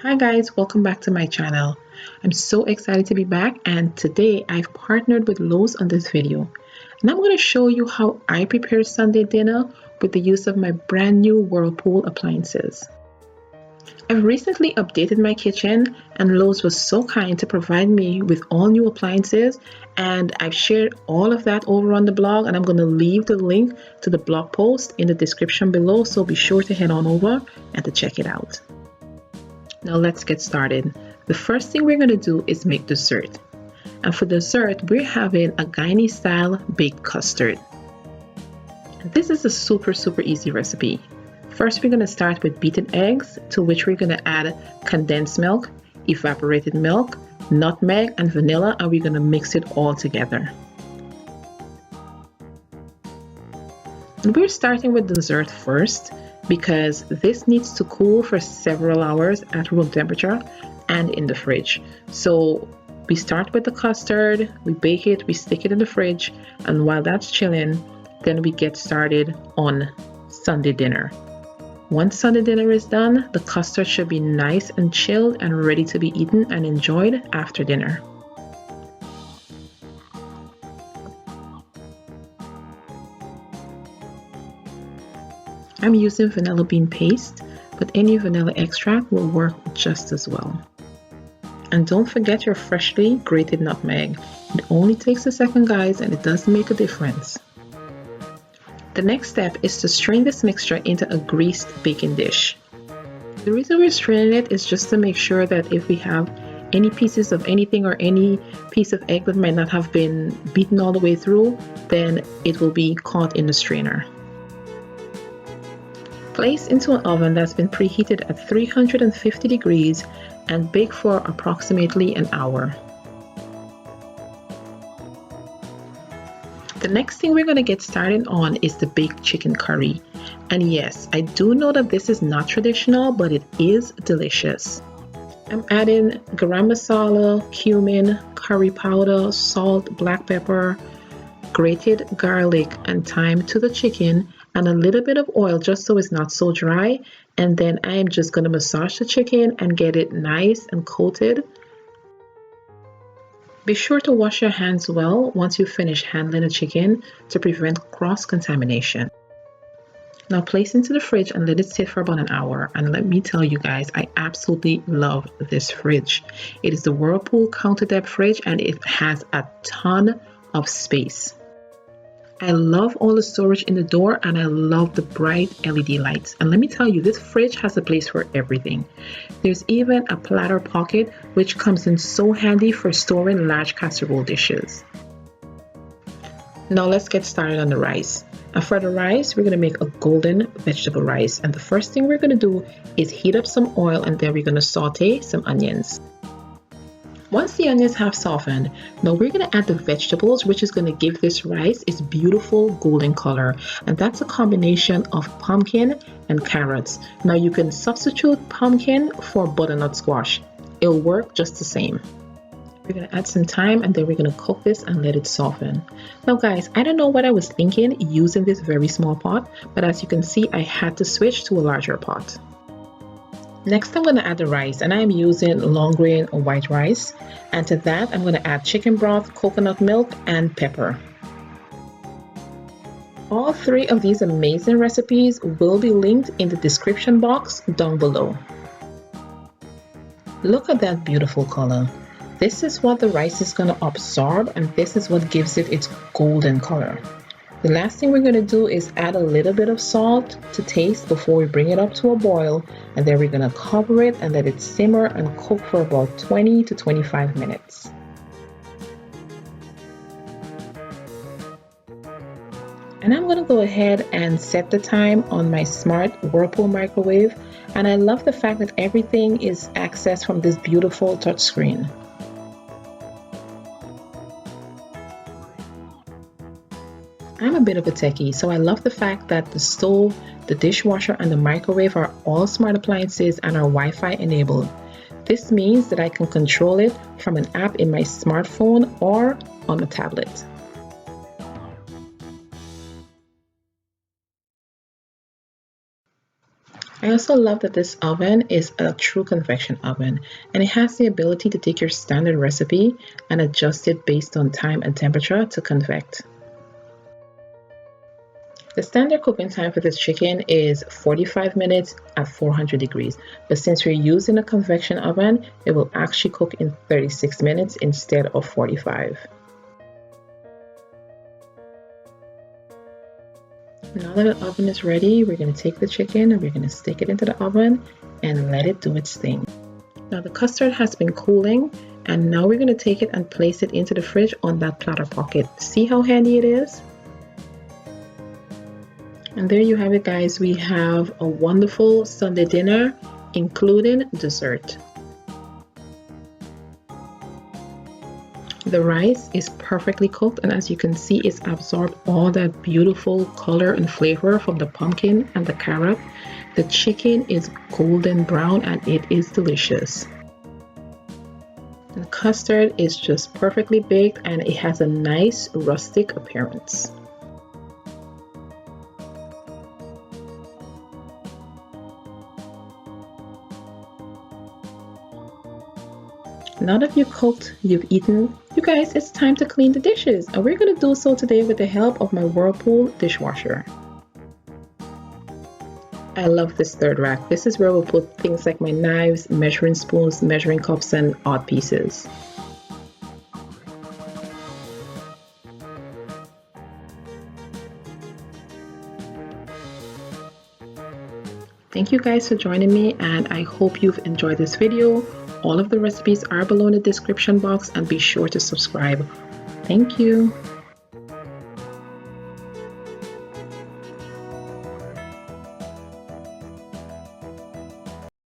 Hi guys, welcome back to my channel. I'm so excited to be back, and today I've partnered with Lowe's on this video. And I'm going to show you how I prepare Sunday dinner with the use of my brand new Whirlpool appliances. I've recently updated my kitchen, and Lowe's was so kind to provide me with all new appliances, and I've shared all of that over on the blog, and I'm going to leave the link to the blog post in the description below, so be sure to head on over and to check it out. Now let's get started. The first thing we're going to do is make dessert. And for dessert, we're having a Guyanese style baked custard. This is a super easy recipe. First, we're going to start with beaten eggs, to which we're going to add condensed milk, evaporated milk, nutmeg, and vanilla, and we're going to mix it all together. And we're starting with dessert first, because this needs to cool for several hours at room temperature and in the fridge. So we start with the custard, we bake it, we stick it in the fridge, and while that's chilling, then we get started on Sunday dinner. Once Sunday dinner is done, the custard should be nice and chilled and ready to be eaten and enjoyed after dinner. I'm using vanilla bean paste, but any vanilla extract will work just as well. And don't forget your freshly grated nutmeg. It only takes a second, guys, and it does make a difference. The next step is to strain this mixture into a greased baking dish. The reason we're straining it is just to make sure that if we have any pieces of anything or any piece of egg that might not have been beaten all the way through, then it will be caught in the strainer. Place into an oven that's been preheated at 350 degrees and bake for approximately an hour. The next thing we're going to get started on is the baked chicken curry. And yes, I do know that this is not traditional, but it is delicious. I'm adding garam masala, cumin, curry powder, salt, black pepper, grated garlic, and thyme to the chicken, and a little bit of oil just so it's not so dry. And then I am just going to massage the chicken and get it nice and coated. Be sure to wash your hands well once you finish handling the chicken to prevent cross-contamination. Now place into the fridge and let it sit for about an hour. And let me tell you guys, I absolutely love this fridge. It is the Whirlpool counter depth fridge, and it has a ton of space. I love all the storage in the door, and I love the bright LED lights. And let me tell you, this fridge has a place for everything. There's even a platter pocket, which comes in so handy for storing large casserole dishes. Now let's get started on the rice. And for the rice, we're going to make a golden vegetable rice. And the first thing we're going to do is heat up some oil, and then we're going to saute some onions. Once the onions have softened, now we're going to add the vegetables, which is going to give this rice its beautiful golden color. And that's a combination of pumpkin and carrots. Now you can substitute pumpkin for butternut squash. It'll work just the same. We're going to add some thyme, and then we're going to cook this and let it soften. Now guys, I don't know what I was thinking using this very small pot, but as you can see, I had to switch to a larger pot. Next, I'm going to add the rice, and I'm using long grain white rice. And to that, I'm going to add chicken broth, coconut milk, and pepper. All three of these amazing recipes will be linked in the description box down below. Look at that beautiful color. This is what the rice is going to absorb, and this is what gives it its golden color. The last thing we're going to do is add a little bit of salt to taste before we bring it up to a boil, and then we're going to cover it and let it simmer and cook for about 20 to 25 minutes. And I'm going to go ahead and set the time on my smart Whirlpool microwave, and I love the fact that everything is accessed from this beautiful touchscreen. I'm a bit of a techie, so I love the fact that the stove, the dishwasher, and the microwave are all smart appliances and are Wi-Fi enabled. This means that I can control it from an app in my smartphone or on a tablet. I also love that this oven is a true convection oven, and it has the ability to take your standard recipe and adjust it based on time and temperature to convect. The standard cooking time for this chicken is 45 minutes at 400 degrees, but since we're using a convection oven, it will actually cook in 36 minutes instead of 45. Now that the oven is ready, we're going to take the chicken and we're going to stick it into the oven and let it do its thing. Now the custard has been cooling, and now we're going to take it and place it into the fridge on that platter pocket. See how handy it is? And there you have it, guys. We have a wonderful Sunday dinner, including dessert. The rice is perfectly cooked, and as you can see, it's absorbed all that beautiful color and flavor from the pumpkin and the carrot. The chicken is golden brown and it is delicious. The custard is just perfectly baked and it has a nice rustic appearance. Now that you've cooked, you've eaten, you guys, it's time to clean the dishes, and we're going to do so today with the help of my Whirlpool dishwasher. I love this third rack. This is where we'll put things like my knives, measuring spoons, measuring cups, and odd pieces. Thank you guys for joining me, and I hope you've enjoyed this video. All of the recipes are below in the description box, and be sure to subscribe. Thank you.